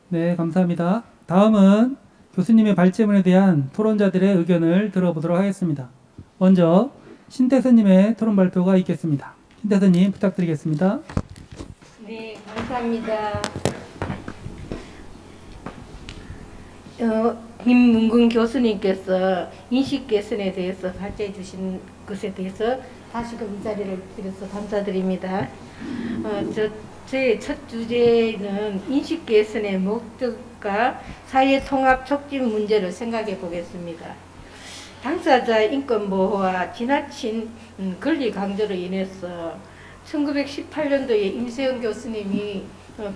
네, 감사합니다. 다음은 교수님의 발제문에 대한 토론자들의 의견을 들어보도록 하겠습니다. 먼저 신태선님의 토론 발표가 있겠습니다. 신태선님 부탁드리겠습니다. 네, 감사합니다. 김문근 교수님께서 인식 개선에 대해서 발제해 주신 것에 대해서 다시금 이 자리를 빌어서 감사드립니다. 제 첫 주제는 인식 개선의 목적과 사회 통합 촉진 문제를 생각해 보겠습니다. 당사자 인권 보호와 지나친 권리 강조로 인해서 1918년도에 임세영 교수님이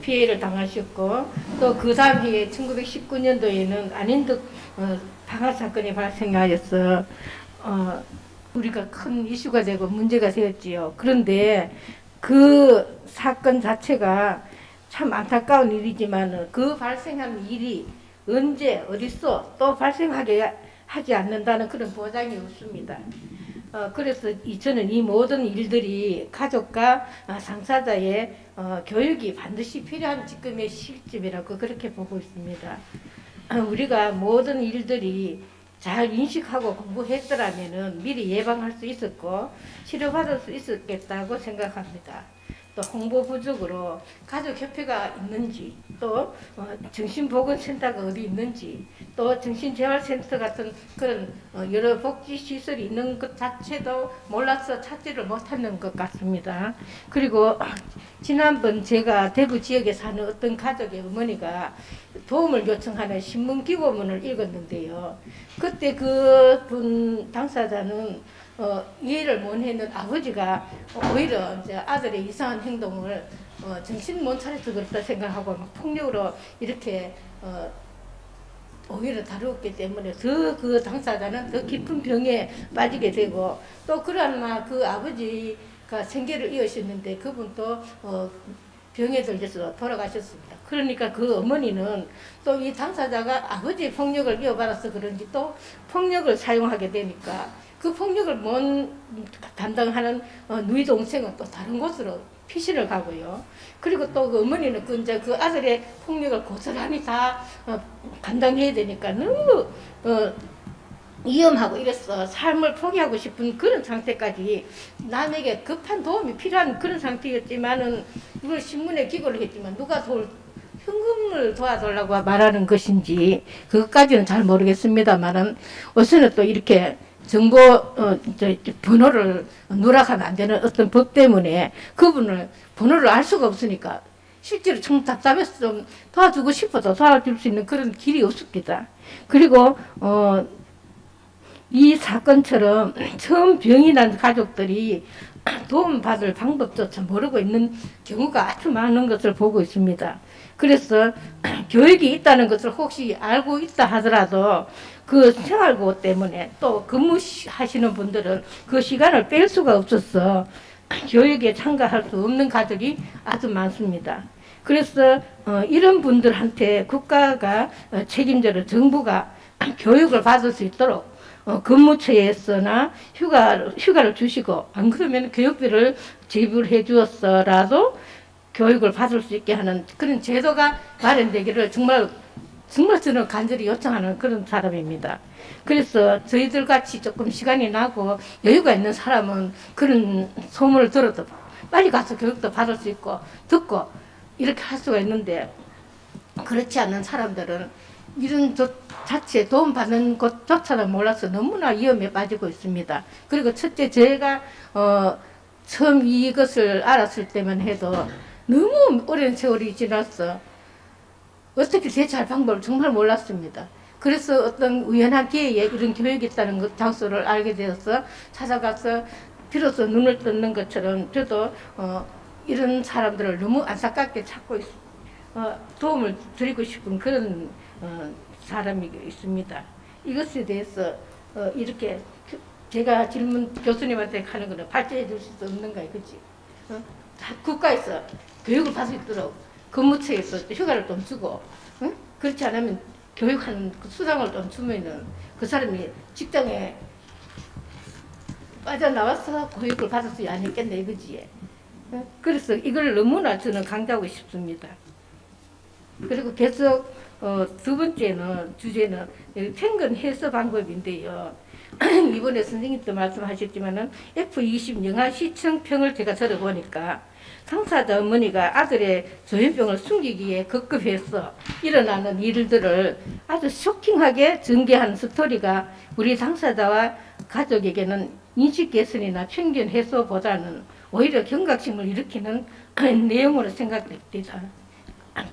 피해를 당하셨고, 또 그 다음 해에 1919년도에는 안인득 방화 사건이 발생하여서 우리가 큰 이슈가 되고 문제가 되었지요. 그런데 그 사건 자체가 참 안타까운 일이지만 그 발생한 일이 언제 어디서 또 발생하게 하지 않는다는 그런 보장이 없습니다. 그래서 저는 이 모든 일들이 가족과 당사자의 교육이 반드시 필요한 지금의 시점이라고 그렇게 보고 있습니다. 우리가 모든 일들이 잘 인식하고 공부했더라면 미리 예방할 수 있었고 치료받을 수 있었겠다고 생각합니다. 또 홍보 부족으로 가족협회가 있는지, 또 정신보건센터가 어디 있는지, 또 정신재활센터 같은 그런 여러 복지시설이 있는 것 자체도 몰라서 찾지를 못하는 것 같습니다. 그리고 지난번 제가 대구 지역에 사는 어떤 가족의 어머니가 도움을 요청하는 신문기고문을 읽었는데요. 그때 그분 당사자는 이해를 못 했는 아버지가 오히려 이제 아들의 이상한 행동을 정신 못 차려서 그렇다 생각하고 막 폭력으로 이렇게 오히려 다루었기 때문에 더 그 당사자는 더 깊은 병에 빠지게 되고, 또 그러나 그 아버지가 생계를 이으셨는데 그분도 병에 들려서 돌아가셨습니다. 그러니까 그 어머니는 또 이 당사자가 아버지의 폭력을 이어받아서 그런지 또 폭력을 사용하게 되니까 그 폭력을 못 담당하는 누이 동생은 또 다른 곳으로 피신을 가고요. 그리고 또 그 어머니는 이제 그 아들의 폭력을 고스란히 다 감당해야 되니까 너무 위험하고 이래서 삶을 포기하고 싶은 그런 상태까지, 남에게 급한 도움이 필요한 그런 상태였지만은 이걸 신문에 기고를 했지만 누가 현금을 도와달라고 말하는 것인지 그것까지는 잘 모르겠습니다만은, 우선은 또 이렇게 정보 번호를 누락하면 안 되는 어떤 법 때문에 그분을 번호를 알 수가 없으니까 실제로 참 답답해서 좀 도와주고 싶어도 도와줄 수 있는 그런 길이 없습니다. 그리고 이 사건처럼 처음 병이 난 가족들이 도움받을 방법조차 모르고 있는 경우가 아주 많은 것을 보고 있습니다. 그래서 교육이 있다는 것을 혹시 알고 있다 하더라도 그 생활고 때문에 또 근무하시는 분들은 그 시간을 뺄 수가 없어서 교육에 참가할 수 없는 가족이 아주 많습니다. 그래서 이런 분들한테 국가가 책임져서 정부가 교육을 받을 수 있도록 근무처에서나 휴가를 주시고, 안 그러면 교육비를 지불해 주었어라도 교육을 받을 수 있게 하는 그런 제도가 마련되기를 정말 저는 간절히 요청하는 그런 사람입니다. 그래서 저희들 같이 조금 시간이 나고 여유가 있는 사람은 그런 소문을 들어도 빨리 가서 교육도 받을 수 있고 듣고 이렇게 할 수가 있는데, 그렇지 않은 사람들은 이런 자체에 도움받는 것조차도 몰라서 너무나 위험에 빠지고 있습니다. 그리고 첫째, 제가 처음 이것을 알았을 때만 해도 너무 오랜 세월이 지났어 어떻게 대처할 방법을 정말 몰랐습니다. 그래서 어떤 우연한 기회에 이런 교육이 있다는 장소를 알게 되어서 찾아가서 비로소 눈을 뜯는 것처럼 저도 이런 사람들을 너무 안타깝게 찾고 도움을 드리고 싶은 그런 사람이 있습니다. 이것에 대해서 이렇게 제가 질문 교수님한테 하는 거는 발제해 줄 수 없는가 이거지. 국가에서 교육을 받을 수 있도록 근무처에서 휴가를 좀 주고, 응? 그렇지 않으면 교육하는 그 수당을 좀 주면은 그 사람이 직장에 빠져나와서 교육을 받을 수 아니겠네 이거지. 응? 그래서 이걸 너무나 저는 강조하고 싶습니다. 그리고 계속 두 번째는 주제는 평균 해서 방법인데요. 이번에 선생님도 말씀하셨지만은 F20 영아 시청평을 제가 들어보니까 당사자 어머니가 아들의 조현병을 숨기기에 급급해서 일어나는 일들을 아주 쇼킹하게 전개하는 스토리가 우리 당사자와 가족에게는 인식 개선이나 편견 해소보다는 오히려 경각심을 일으키는 내용으로 생각됩니다.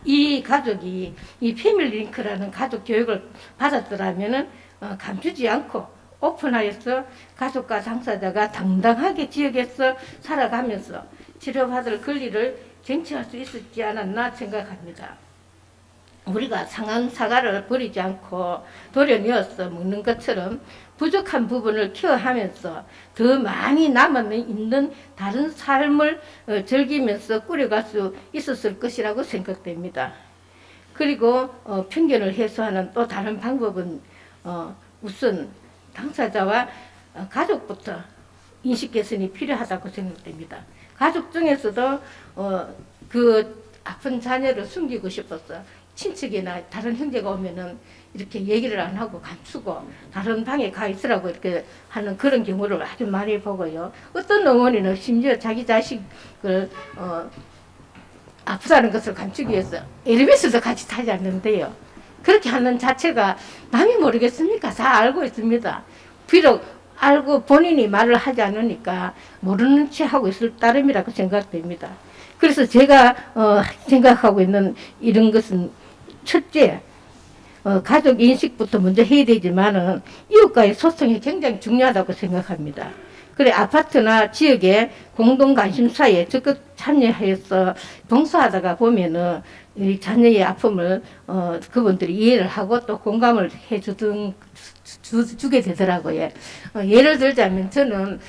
이 가족이 이 패밀리링크라는 가족 교육을 받았더라면은 감추지 않고 오픈하여서 가족과 당사자가 당당하게 지역에서 살아가면서 치료받을 권리를 쟁취할 수 있었지 않았나 생각합니다. 우리가 상한 사과를 버리지 않고 도려내어서 먹는 것처럼 부족한 부분을 케어하면서 더 많이 남아있는 다른 삶을 즐기면서 꾸려갈 수 있었을 것이라고 생각됩니다. 그리고 편견을 해소하는 또 다른 방법은 우선 당사자와 가족부터 인식 개선이 필요하다고 생각됩니다. 가족 중에서도 그 아픈 자녀를 숨기고 싶어서 친척이나 다른 형제가 오면은 이렇게 얘기를 안 하고 감추고 다른 방에 가 있으라고 이렇게 하는 그런 경우를 아주 많이 보고요. 어떤 어머니는 심지어 자기 자식을 아프다는 것을 감추기 위해서 엘리베이터도 같이 타지 않는데요. 그렇게 하는 자체가 남이 모르겠습니까? 다 알고 있습니다. 비록 알고 본인이 말을 하지 않으니까 모르는 체 하고 있을 따름이라고 생각됩니다. 그래서 제가 생각하고 있는 이런 것은 첫째, 가족 인식부터 먼저 해야 되지만은 이웃과의 소통이 굉장히 중요하다고 생각합니다. 그래 아파트나 지역의 공동 관심사에 적극 참여해서 봉사하다가 보면은 이 자녀의 아픔을 그분들이 이해를 하고 또 공감을 주게 되더라고요. 예를 들자면 저는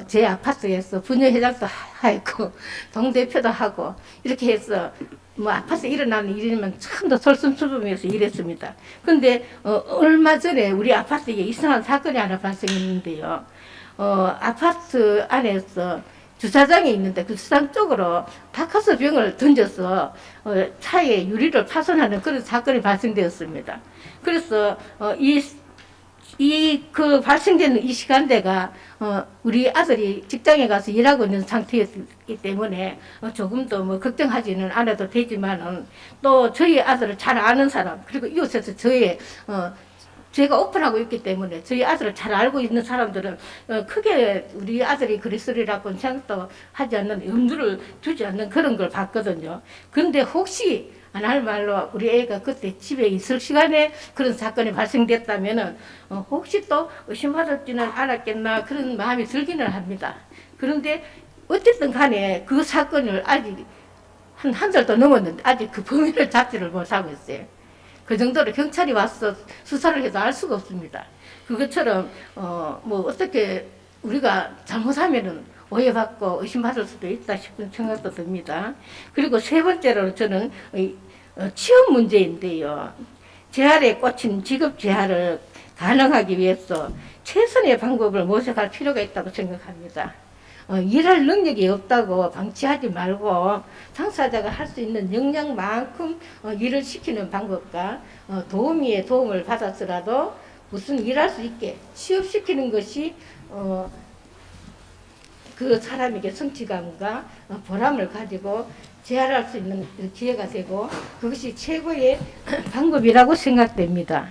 제 아파트에서 부녀회장도 하고 동대표도 하고 이렇게 해서 뭐 아파트에 일어나는 일이면 참도 솔선수범해서 일했습니다. 근데 얼마 전에 우리 아파트에 이상한 사건이 하나 발생했는데요. 아파트 안에서 주차장에 있는데 그 주차장 쪽으로 바카스 병을 던져서 차에 유리를 파손하는 그런 사건이 발생되었습니다. 그래서 그 발생되는 이 시간대가 우리 아들이 직장에 가서 일하고 있는 상태였기 때문에 조금 더 뭐 걱정하지는 않아도 되지만은 또 저희 아들을 잘 아는 사람 그리고 이웃에서 제가 오픈하고 있기 때문에 저희 아들을 잘 알고 있는 사람들은 크게 우리 아들이 그랬으리라고는 생각도 하지 않는 염두를 두지 않는 그런 걸 봤거든요. 그런데 혹시 안 할 말로 우리 애가 그때 집에 있을 시간에 그런 사건이 발생됐다면은 혹시 또 의심받을지는 않았겠나 그런 마음이 들기는 합니다. 그런데 어쨌든 간에 그 사건을 아직 한 달도 넘었는데 아직 그 범인을 잡지를 못하고 있어요. 그 정도로 경찰이 와서 수사를 해도 알 수가 없습니다. 그것처럼 뭐 어떻게 우리가 잘못하면은 오해받고 의심받을 수도 있다 싶은 생각도 듭니다. 그리고 세 번째로 저는 취업 문제인데요. 재활에 꽂힌 직업 재활을 가능하기 위해서 최선의 방법을 모색할 필요가 있다고 생각합니다. 일할 능력이 없다고 방치하지 말고 당사자가 할 수 있는 역량만큼 일을 시키는 방법과 도우미의 도움을 받아서라도 무슨 일할 수 있게 취업시키는 것이 그 사람에게 성취감과 보람을 가지고 재활할 수 있는 기회가 되고 그것이 최고의 방법이라고 생각됩니다.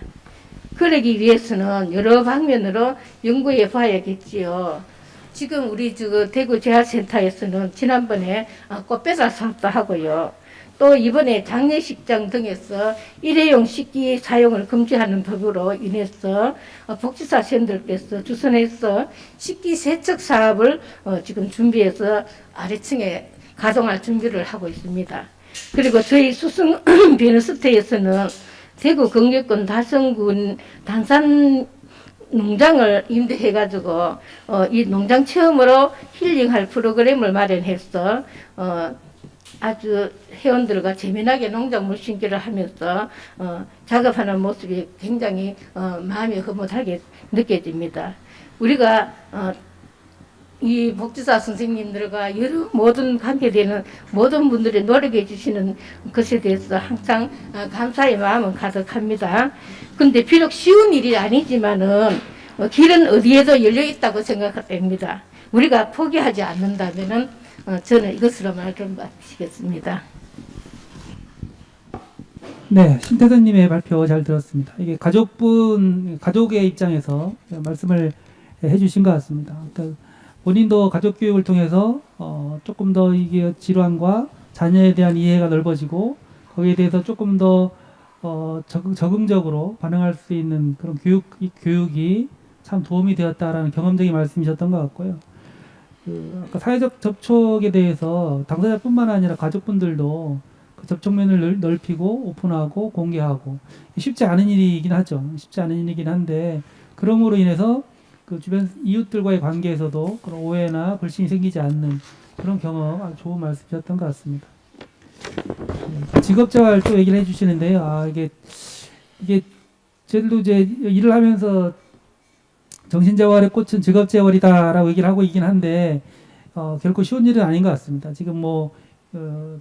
그러기 위해서는 여러 방면으로 연구해 봐야겠지요. 지금 우리 대구 재활센터에서는 지난번에 꽃배달 사업도 하고요. 또 이번에 장례식장 등에서 일회용 식기 사용을 금지하는 법으로 인해서 복지사 선생님들께서 주선해서 식기 세척 사업을 지금 준비해서 아래층에 가동할 준비를 하고 있습니다. 그리고 저희 수승 베너스테에서는 대구 경계권 달성군 단산 농장을 임대해가지고 이 농장 체험으로 힐링할 프로그램을 마련해서 아주 회원들과 재미나게 농작물 심기를 하면서 작업하는 모습이 굉장히 마음이 흐뭇하게 느껴집니다. 우리가 이 복지사 선생님들과 여러 모든 관계되는 모든 분들이 노력해 주시는 것에 대해서 항상 감사의 마음은 가득합니다. 근데 비록 쉬운 일이 아니지만은 길은 어디에도 열려 있다고 생각됩니다. 우리가 포기하지 않는다면은 저는 이것으로 말 좀 마치겠습니다. 네, 신태선님의 발표 잘 들었습니다. 이게 가족의 입장에서 말씀을 해주신 것 같습니다. 그러니까 본인도 가족 교육을 통해서 조금 더 이게 질환과 자녀에 대한 이해가 넓어지고 거기에 대해서 조금 더 적응적으로 반응할 수 있는 그런 교육이 참 도움이 되었다라는 경험적인 말씀이셨던 것 같고요. 아까 사회적 접촉에 대해서 당사자뿐만 아니라 가족분들도 그 접촉면을 넓히고 오픈하고 공개하고 쉽지 않은 일이긴 하죠. 쉽지 않은 일이긴 한데 그럼으로 인해서 그 주변 이웃들과의 관계에서도 그런 오해나 불신이 생기지 않는 그런 경험 아주 좋은 말씀이셨던 것 같습니다. 직업재활 또 얘기를 해주시는데요. 이게 저희들도 이제 일을 하면서 정신재활의 꽃은 직업재활이다라고 얘기를 하고 있긴 한데 결코 쉬운 일은 아닌 것 같습니다. 지금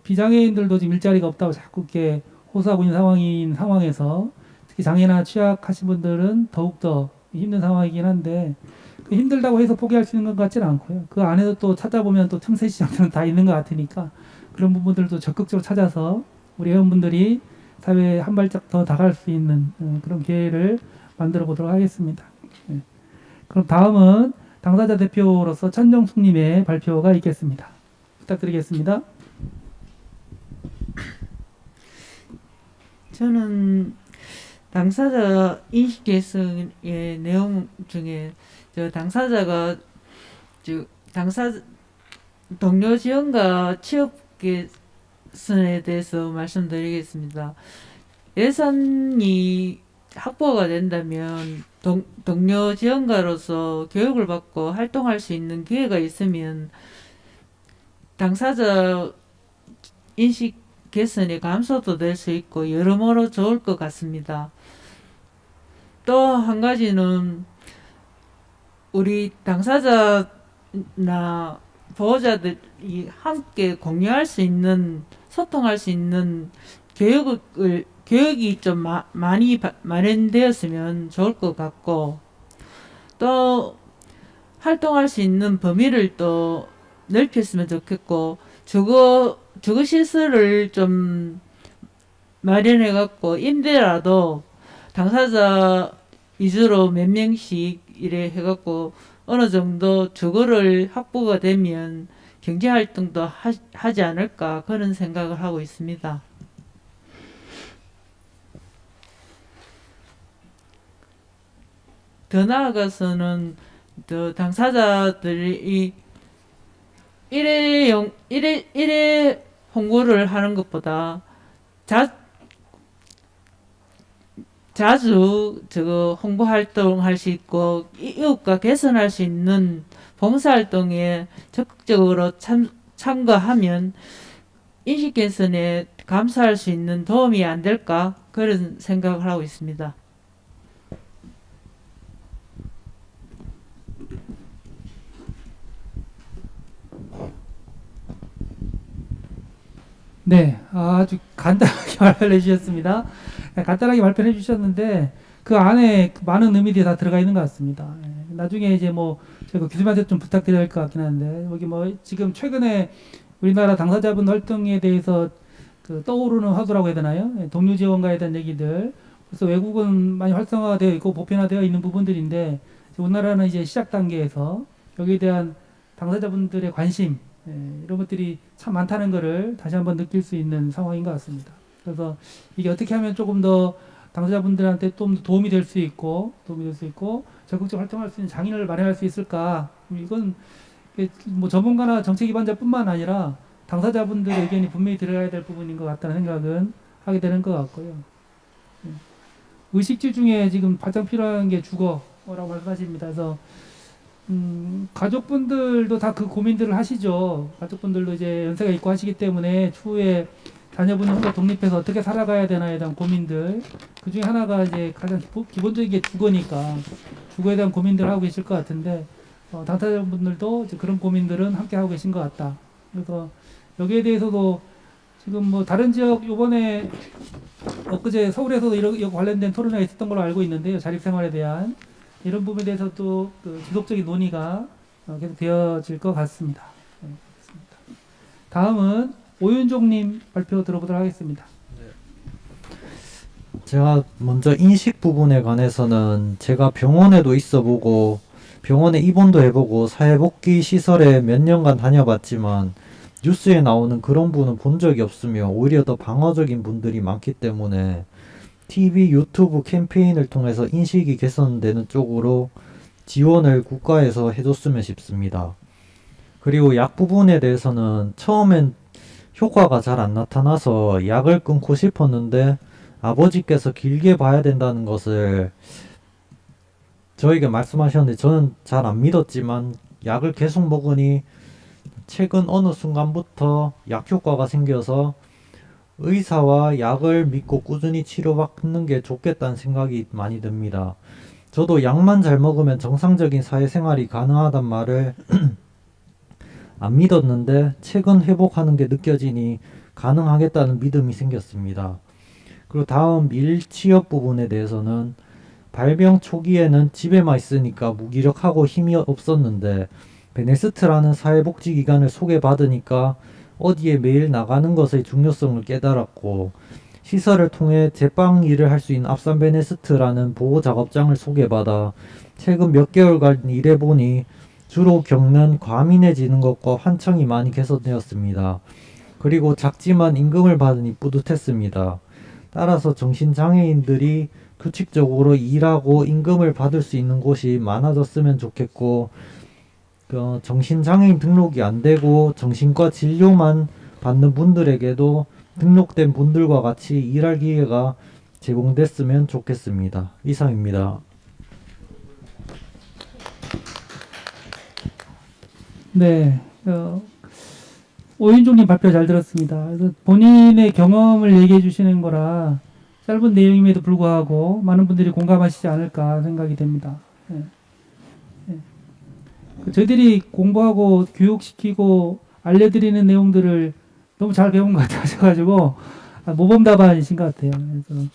비장애인들도 지금 일자리가 없다고 자꾸 이렇게 호소하고 있는 상황에서 특히 장애나 취약하신 분들은 더욱더 힘든 상황이긴 한데 힘들다고 해서 포기할 수 있는 것 같지는 않고요. 그 안에서 또 찾아보면 또 틈새 시장들은 다 있는 것 같으니까 그런 부분들도 적극적으로 찾아서 우리 회원분들이 사회에 한 발짝 더 나갈 수 있는 그런 기회를 만들어 보도록 하겠습니다. 네. 그럼 다음은 당사자 대표로서 천정숙님의 발표가 있겠습니다. 부탁드리겠습니다. 저는 당사자 인식 개선의 내용 중에 당사자가 동료 지원과 취업 개선에 대해서 말씀드리겠습니다. 예산이 확보가 된다면 동료 지원가로서 교육을 받고 활동할 수 있는 기회가 있으면 당사자 인식 개선의 감소도 될 수 있고 여러모로 좋을 것 같습니다. 또 한 가지는 우리 당사자나 보호자들이 함께 공유할 수 있는 소통할 수 있는 교육이 좀 많이 마련되었으면 좋을 것 같고 또 활동할 수 있는 범위를 또 넓혔으면 좋겠고 주거 시설을 좀 마련해 갖고 임대라도 당사자 위주로 몇 명씩 이래 해 갖고 어느 정도 주거를 확보가 되면 경제 활동도 하지 않을까 그런 생각을 하고 있습니다. 더 나아가서는 더 당사자들이 일회 홍보를 하는 것보다 자주 홍보 활동할 수 있고 이웃과 개선할 수 있는 봉사활동에 적극적으로 참가하면 인식 개선에 감사할 수 있는 도움이 안 될까 그런 생각을 하고 있습니다. 네, 아주 간단하게 발표해 주셨습니다. 간단하게 발표해 주셨는데 그 안에 많은 의미들이 다 들어가 있는 것 같습니다. 나중에 이제 제가 교수님한테 좀 부탁드려야 할 것 같긴 한데 여기 지금 최근에 우리나라 당사자분 활동에 대해서 그 떠오르는 화두라고 해야 되나요? 동료 지원가에 대한 얘기들. 그래서 외국은 많이 활성화되어 있고 보편화되어 있는 부분들인데 우리나라는 이제 시작 단계에서 여기에 대한 당사자분들의 관심 이런 것들이 참 많다는 것을 다시 한번 느낄 수 있는 상황인 것 같습니다. 그래서 이게 어떻게 하면 조금 더 당사자분들한테 좀 더 도움이 될 수 있고 적극적으로 활동할 수 있는 장인을 마련할 수 있을까? 이건 전문가나 정책 기반자뿐만 아니라 당사자분들의 의견이 분명히 들어가야 될 부분인 것 같다는 생각은 하게 되는 것 같고요. 의식주 중에 지금 가장 필요한 게 주거라고 말씀하십니다. 그래서 가족분들도 다 그 고민들을 하시죠. 가족분들도 이제 연세가 있고 하시기 때문에 추후에 자녀분이 혼자 독립해서 어떻게 살아가야 되나에 대한 고민들. 그 중에 하나가 이제 가장 기본적인 게 주거니까 주거에 대한 고민들을 하고 계실 것 같은데 당사자분들도 이제 그런 고민들은 함께 하고 계신 것 같다. 그래서 여기에 대해서도 지금 뭐 다른 지역 요번에 엊그제 서울에서도 이거 관련된 토론회가 있었던 걸로 알고 있는데요. 자립생활에 대한 이런 부분에 대해서도 그 지속적인 논의가 계속 되어질 것 같습니다. 네, 그렇습니다. 다음은 오윤종님 발표 들어보도록 하겠습니다. 제가 먼저 인식 부분에 관해서는 제가 병원에도 있어보고 병원에 입원도 해보고 사회복지 시설에 몇 년간 다녀봤지만 뉴스에 나오는 그런 분은 본 적이 없으며 오히려 더 방어적인 분들이 많기 때문에 TV, 유튜브 캠페인을 통해서 인식이 개선되는 쪽으로 지원을 국가에서 해줬으면 싶습니다. 그리고 약 부분에 대해서는 처음엔 효과가 잘 안 나타나서 약을 끊고 싶었는데 아버지께서 길게 봐야 된다는 것을 저에게 말씀하셨는데 저는 잘 안 믿었지만 약을 계속 먹으니 최근 어느 순간부터 약 효과가 생겨서 의사와 약을 믿고 꾸준히 치료받는 게 좋겠다는 생각이 많이 듭니다. 저도 약만 잘 먹으면 정상적인 사회생활이 가능하단 말을 안 믿었는데 최근 회복하는 게 느껴지니 가능하겠다는 믿음이 생겼습니다. 그리고 다음 밀취업 부분에 대해서는 발병 초기에는 집에만 있으니까 무기력하고 힘이 없었는데 베네스트라는 사회복지기관을 소개받으니까 어디에 매일 나가는 것의 중요성을 깨달았고 시설을 통해 제빵 일을 할 수 있는 앞산 베네스트라는 보호작업장을 소개받아 최근 몇 개월간 일해보니 주로 겪는 과민해지는 것과 환청이 많이 개선되었습니다. 그리고 작지만 임금을 받으니 뿌듯했습니다. 따라서 정신장애인들이 규칙적으로 일하고 임금을 받을 수 있는 곳이 많아졌으면 좋겠고 정신장애인 등록이 안 되고 정신과 진료만 받는 분들에게도 등록된 분들과 같이 일할 기회가 제공됐으면 좋겠습니다. 이상입니다. 네, 오윤종님 발표 잘 들었습니다. 그래서 본인의 경험을 얘기해 주시는 거라 짧은 내용임에도 불구하고 많은 분들이 공감하시지 않을까 생각이 됩니다. 네. 네. 저희들이 공부하고 교육시키고 알려드리는 내용들을 너무 잘 배운 것 같아가지고 모범 답안이신 것 같아요. 그래서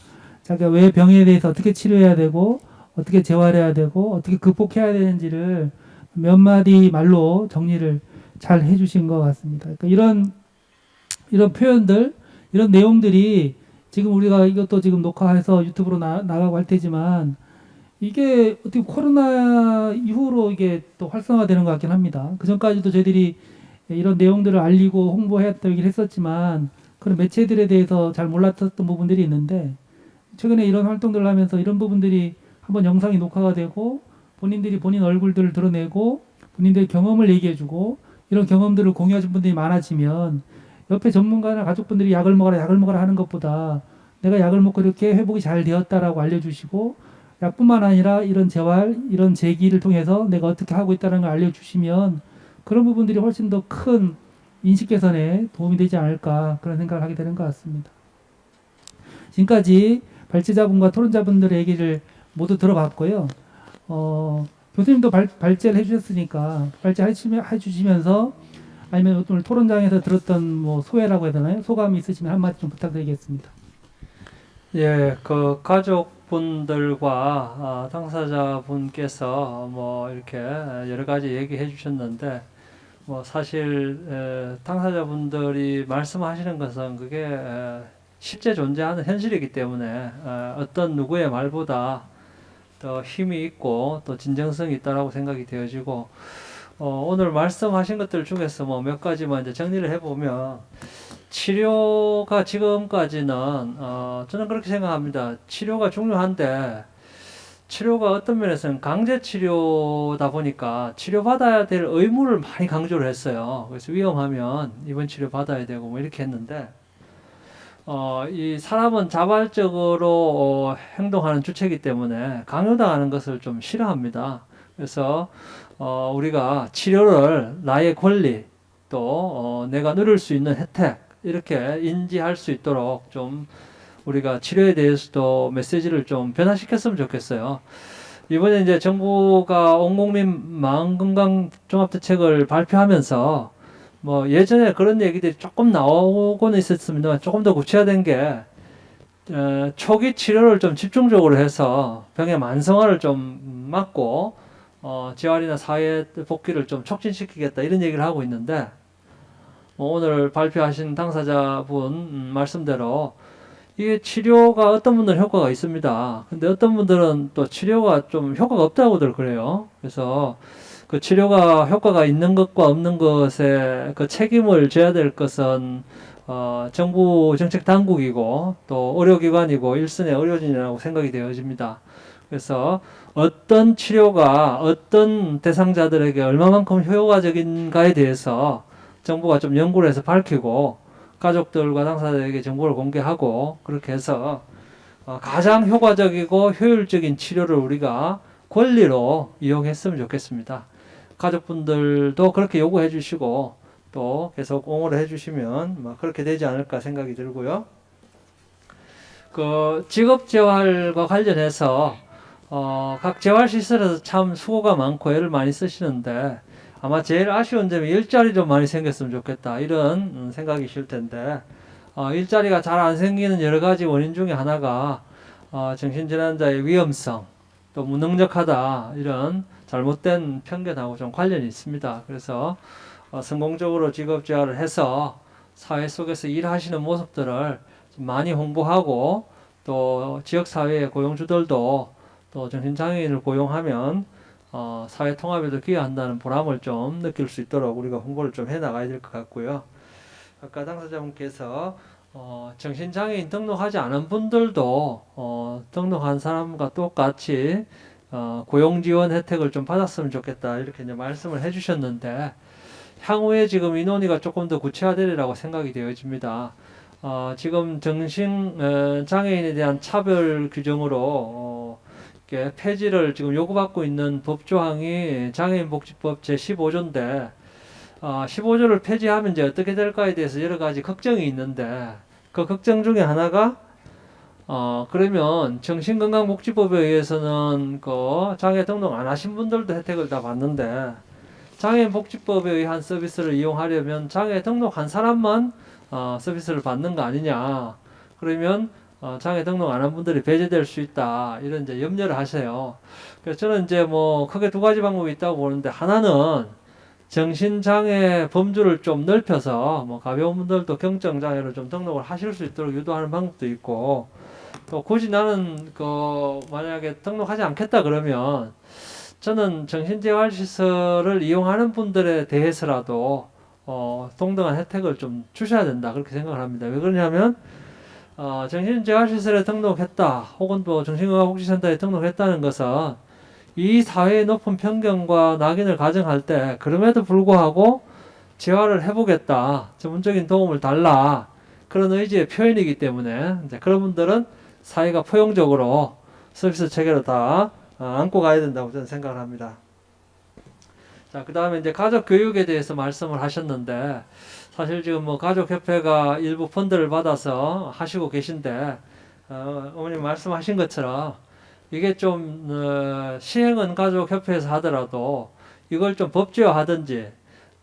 자기가 왜 병에 대해서 어떻게 치료해야 되고 어떻게 재활해야 되고 어떻게 극복해야 되는지를 몇 마디 말로 정리를 잘 해주신 것 같습니다. 그러니까 이런 표현들, 이런 내용들이 지금 우리가 이것도 지금 녹화해서 유튜브로 나가고 할 테지만 이게 어떻게 코로나 이후로 이게 또 활성화되는 것 같긴 합니다. 그 전까지도 저희들이 이런 내용들을 알리고 홍보했던 얘기를 했었지만 그런 매체들에 대해서 잘 몰랐던 부분들이 있는데 최근에 이런 활동들을 하면서 이런 부분들이 한번 영상이 녹화가 되고 본인들이 본인 얼굴들을 드러내고 본인들의 경험을 얘기해주고 이런 경험들을 공유하신 분들이 많아지면 옆에 전문가나 가족분들이 약을 먹어라 하는 것보다 내가 약을 먹고 이렇게 회복이 잘 되었다라고 알려주시고 약뿐만 아니라 이런 재활, 이런 재기를 통해서 내가 어떻게 하고 있다는 걸 알려주시면 그런 부분들이 훨씬 더 큰 인식 개선에 도움이 되지 않을까 그런 생각을 하게 되는 것 같습니다. 지금까지 발제자분과 토론자분들의 얘기를 모두 들어봤고요. 교수님도 발제를 해주셨으니까 해주시면서 아니면 오늘 토론장에서 들었던 뭐 소회라고 해야 되나요? 소감이 있으시면 한마디 좀 부탁드리겠습니다. 예, 그 가족분들과 당사자분께서 뭐 이렇게 여러 가지 얘기해 주셨는데 뭐 사실 당사자분들이 말씀하시는 것은 그게 실제 존재하는 현실이기 때문에 어떤 누구의 말보다 더 힘이 있고 또 진정성이 있다라고 생각이 되어지고 오늘 말씀하신 것들 중에서 뭐 몇 가지만 이제 정리를 해보면 치료가 지금까지는 저는 그렇게 생각합니다. 치료가 중요한데 치료가 어떤 면에서는 강제 치료다 보니까 치료받아야 될 의무를 많이 강조를 했어요. 그래서 위험하면 입원 치료 받아야 되고 뭐 이렇게 했는데 이 사람은 자발적으로 행동하는 주체이기 때문에 강요당하는 것을 좀 싫어합니다. 그래서 우리가 치료를 나의 권리 또 내가 누릴 수 있는 혜택 이렇게 인지할 수 있도록 좀 우리가 치료에 대해서도 메시지를 좀 변화시켰으면 좋겠어요. 이번에 이제 정부가 온국민 마음건강 종합대책을 발표하면서 뭐 예전에 그런 얘기들이 조금 나오고는 있었습니다만 조금 더 구체화된 게 초기 치료를 좀 집중적으로 해서 병의 만성화를 좀 막고 재활이나 사회 복귀를 좀 촉진시키겠다 이런 얘기를 하고 있는데 오늘 발표하신 당사자분 말씀대로 이게 치료가 어떤 분들은 효과가 있습니다. 근데 어떤 분들은 또 치료가 좀 효과가 없다고들 그래요. 그래서 그 치료가 효과가 있는 것과 없는 것에 그 책임을 져야 될 것은 정부 정책 당국이고 또 의료기관이고 일선의 의료진이라고 생각이 되어집니다. 그래서 어떤 치료가 어떤 대상자들에게 얼마만큼 효과적인가에 대해서 정부가 좀 연구를 해서 밝히고 가족들과 당사자에게 정보를 공개하고 그렇게 해서 가장 효과적이고 효율적인 치료를 우리가 권리로 이용했으면 좋겠습니다. 가족분들도 그렇게 요구해 주시고 또 계속 옹호를 해 주시면 그렇게 되지 않을까 생각이 들고요. 그 직업재활과 관련해서 각 재활시설에서 참 수고가 많고 애를 많이 쓰시는데 아마 제일 아쉬운 점이 일자리 좀 많이 생겼으면 좋겠다 이런 생각이실 텐데 일자리가 잘 안 생기는 여러 가지 원인 중에 하나가 정신질환자의 위험성 또 무능력하다 이런 잘못된 편견하고 좀 관련이 있습니다. 그래서 성공적으로 직업재활을 해서 사회 속에서 일하시는 모습들을 좀 많이 홍보하고 또 지역사회의 고용주들도 또 정신장애인을 고용하면 사회 통합에도 기여한다는 보람을 좀 느낄 수 있도록 우리가 홍보를 좀 해나가야 될 것 같고요. 아까 당사자분께서 정신장애인 등록하지 않은 분들도 등록한 사람과 똑같이 고용지원 혜택을 좀 받았으면 좋겠다 이렇게 이제 말씀을 해주셨는데 향후에 지금 이 논의가 조금 더 구체화되리라고 생각이 되어집니다. 지금 정신장애인에 대한 차별 규정으로 이렇게 폐지를 지금 요구받고 있는 법조항이 장애인복지법 제15조인데 15조를 폐지하면 이제 어떻게 될까에 대해서 여러 가지 걱정이 있는데 그 걱정 중에 하나가 그러면 정신건강복지법에 의해서는 그 장애 등록 안 하신 분들도 혜택을 다 받는데 장애인복지법에 의한 서비스를 이용하려면 장애 등록한 사람만 서비스를 받는 거 아니냐. 그러면 장애 등록 안 한 분들이 배제될 수 있다. 이런 이제 염려를 하세요. 그래서 저는 이제 뭐 크게 두 가지 방법이 있다고 보는데 하나는 정신장애 범주를 좀 넓혀서 뭐 가벼운 분들도 경증장애로 좀 등록을 하실 수 있도록 유도하는 방법도 있고 또 굳이 나는 만약에 등록하지 않겠다 그러면 저는 정신재활시설을 이용하는 분들에 대해서라도 동등한 혜택을 좀 주셔야 된다 그렇게 생각을 합니다. 왜 그러냐면 정신재활시설에 등록했다 혹은 또 정신건강복지센터에 등록했다는 것은 이 사회의 높은 편견과 낙인을 가정할 때 그럼에도 불구하고 재활을 해보겠다 전문적인 도움을 달라 그런 의지의 표현이기 때문에 이제 그런 분들은 사회가 포용적으로 서비스 체계로 다 안고 가야 된다고 저는 생각을 합니다. 자, 그 다음에 이제 가족 교육에 대해서 말씀을 하셨는데 사실 지금 뭐 가족협회가 일부 펀드를 받아서 하시고 계신데 어머님 말씀하신 것처럼 이게 좀 시행은 가족협회에서 하더라도 이걸 좀 법제화하든지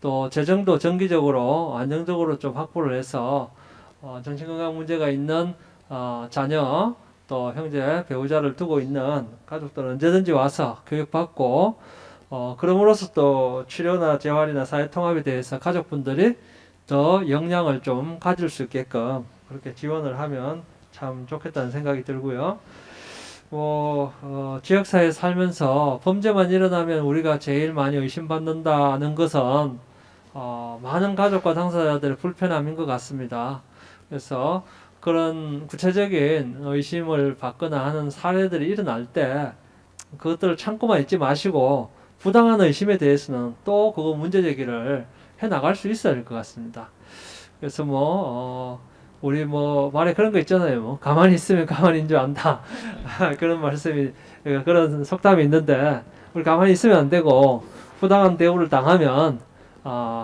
또 재정도 정기적으로 안정적으로 좀 확보를 해서 정신건강 문제가 있는 자녀 또 형제 배우자를 두고 있는 가족들은 언제든지 와서 교육받고 그럼으로써 또 치료나 재활이나 사회통합에 대해서 가족분들이 더 역량을 좀 가질 수 있게끔 그렇게 지원을 하면 참 좋겠다는 생각이 들고요. 지역사회에 살면서 범죄만 일어나면 우리가 제일 많이 의심받는다는 것은 많은 가족과 당사자들의 불편함인 것 같습니다. 그래서 그런 구체적인 의심을 받거나 하는 사례들이 일어날 때 그것들을 참고만 있지 마시고 부당한 의심에 대해서는 또 그거 문제 제기를 해 나갈 수 있어야 될 것 같습니다. 그래서 우리 말에 그런 거 있잖아요. 가만히 있으면 가만히인 줄 안다. 그런 말씀이, 그런 속담이 있는데, 우리 가만히 있으면 안 되고, 부당한 대우를 당하면,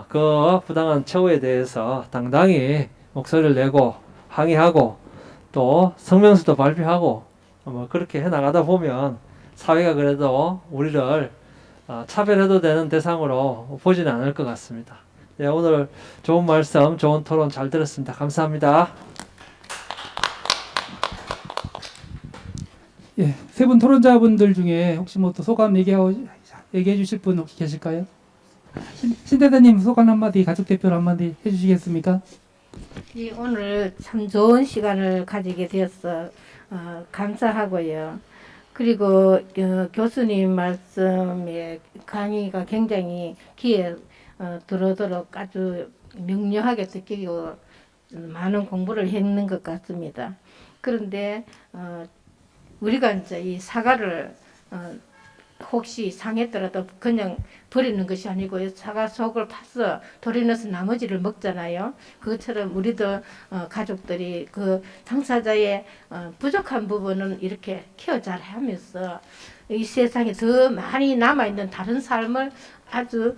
그 부당한 처우에 대해서 당당히 목소리를 내고, 항의하고, 또 성명서도 발표하고, 그렇게 해 나가다 보면 사회가 그래도 우리를 차별해도 되는 대상으로 보지는 않을 것 같습니다. 네, 오늘 좋은 말씀, 좋은 토론 잘 들었습니다. 감사합니다. 예, 세 분 토론자분들 중에 혹시 뭐 또 소감 얘기해 주실 분 혹시 계실까요? 신 대표님 소감 한마디, 가족 대표로 한마디 해주시겠습니까? 오늘 참 좋은 시간을 가지게 되어서 감사하고요. 그리고 교수님 말씀에 강의가 굉장히 귀에 들어오도록 아주 명료하게 듣기고 많은 공부를 했는 것 같습니다. 그런데 우리가 이제 이 사과를 혹시 상했더라도 그냥 버리는 것이 아니고 사과 속을 파서 돌에 넣어서 나머지를 먹잖아요. 그것처럼 우리도 가족들이 그 당사자의 부족한 부분은 이렇게 케어 잘 하면서 이 세상에 더 많이 남아있는 다른 삶을 아주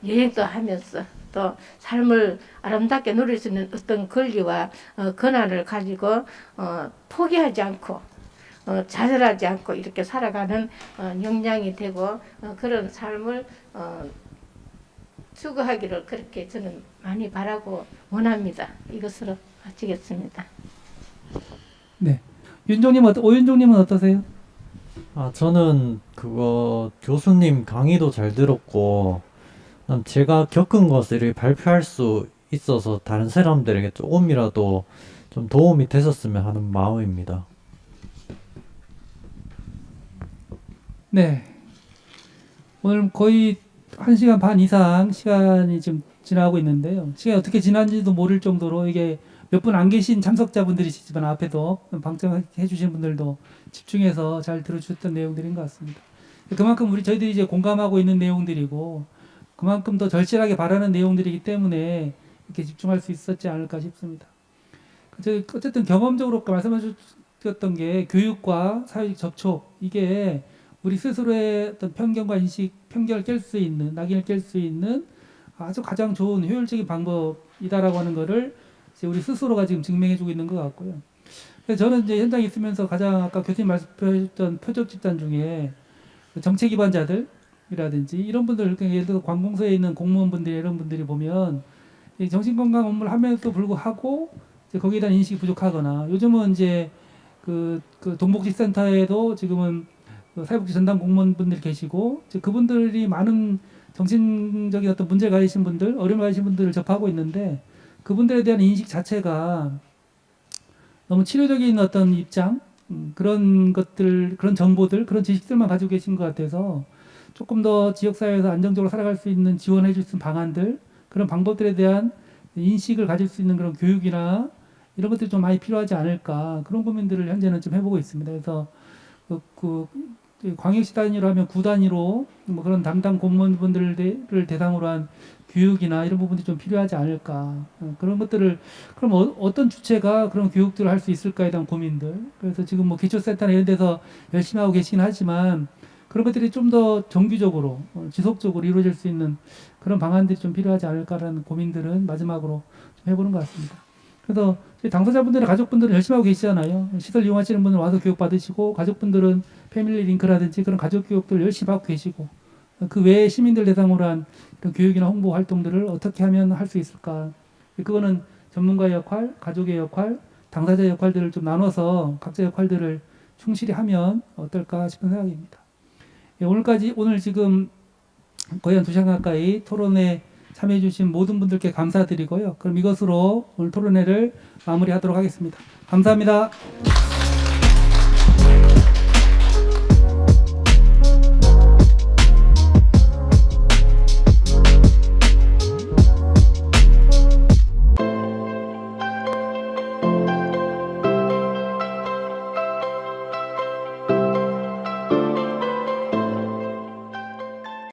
여행도 하면서 또 삶을 아름답게 누릴 수 있는 어떤 권리와 권한을 가지고 포기하지 않고 좌절하지 않고 이렇게 살아가는 역량이 되고 그런 삶을 추구하기를 그렇게 저는 많이 바라고 원합니다. 이것으로 마치겠습니다. 네. 오윤종님은 어떠세요? 저는 교수님 강의도 잘 들었고, 제가 겪은 것을 발표할 수 있어서 다른 사람들에게 조금이라도 좀 도움이 됐었으면 하는 마음입니다. 네. 오늘 거의 1시간 반 이상 시간이 지금 지나고 있는데요. 시간이 어떻게 지난지도 모를 정도로 이게 몇 분 안 계신 참석자분들이시지만 앞에도 방청해 주신 분들도 집중해서 잘 들어주셨던 내용들인 것 같습니다. 그만큼 저희들이 이제 공감하고 있는 내용들이고 그만큼 더 절실하게 바라는 내용들이기 때문에 이렇게 집중할 수 있었지 않을까 싶습니다. 어쨌든 경험적으로 말씀해 주셨던 게 교육과 사회적 접촉, 이게 우리 스스로의 어떤 편견과 인식, 편견을 깰 수 있는, 낙인을 깰 수 있는 아주 가장 좋은 효율적인 방법이다라고 하는 거를 이제 우리 스스로가 지금 증명해주고 있는 것 같고요. 그래서 저는 이제 현장에 있으면서 가장 아까 교수님 말씀하셨던 표적 집단 중에 정책 기반자들이라든지 이런 분들, 그러니까 예를 들어 관공서에 있는 공무원분들 이런 분들이 보면 이 정신건강 업무를 하면서도 불구하고 이제 거기에 대한 인식이 부족하거나 요즘은 이제 그 동복지센터에도 지금은 사회복지 전담 공무원분들 계시고 그분들이 많은 정신적인 어떤 문제가 있으신 분들, 어려움을 가지신 분들을 접하고 있는데 그분들에 대한 인식 자체가 너무 치료적인 어떤 입장, 그런 것들, 그런 정보들, 그런 지식들만 가지고 계신 것 같아서 조금 더 지역사회에서 안정적으로 살아갈 수 있는 지원해 줄 수 있는 방안들, 그런 방법들에 대한 인식을 가질 수 있는 그런 교육이나 이런 것들이 좀 많이 필요하지 않을까, 그런 고민들을 현재는 좀 해보고 있습니다. 그래서 광역시 단위로 하면 구 단위로 뭐 그런 담당 공무원분들을 대상으로 한 교육이나 이런 부분들이 좀 필요하지 않을까, 그런 것들을 그럼 어떤 주체가 그런 교육들을 할 수 있을까에 대한 고민들. 그래서 지금 뭐 기초센터나 이런 데서 열심히 하고 계시긴 하지만 그런 것들이 좀 더 정규적으로 지속적으로 이루어질 수 있는 그런 방안들이 좀 필요하지 않을까라는 고민들은 마지막으로 좀 해보는 것 같습니다. 그래서 당사자분들의 가족분들은 열심히 하고 계시잖아요. 시설 이용하시는 분은 와서 교육 받으시고, 가족분들은 패밀리 링크라든지 그런 가족 교육들 열심히 하고 계시고, 그 외에 시민들 대상으로 한 이런 교육이나 홍보 활동들을 어떻게 하면 할 수 있을까? 그거는 전문가의 역할, 가족의 역할, 당사자의 역할들을 좀 나눠서 각자 역할들을 충실히 하면 어떨까 싶은 생각입니다. 오늘 지금 거의 한 2시간 가까이 토론에 참여해 주신 모든 분들께 감사드리고요. 그럼 이것으로 오늘 토론회를 마무리하도록 하겠습니다. 감사합니다.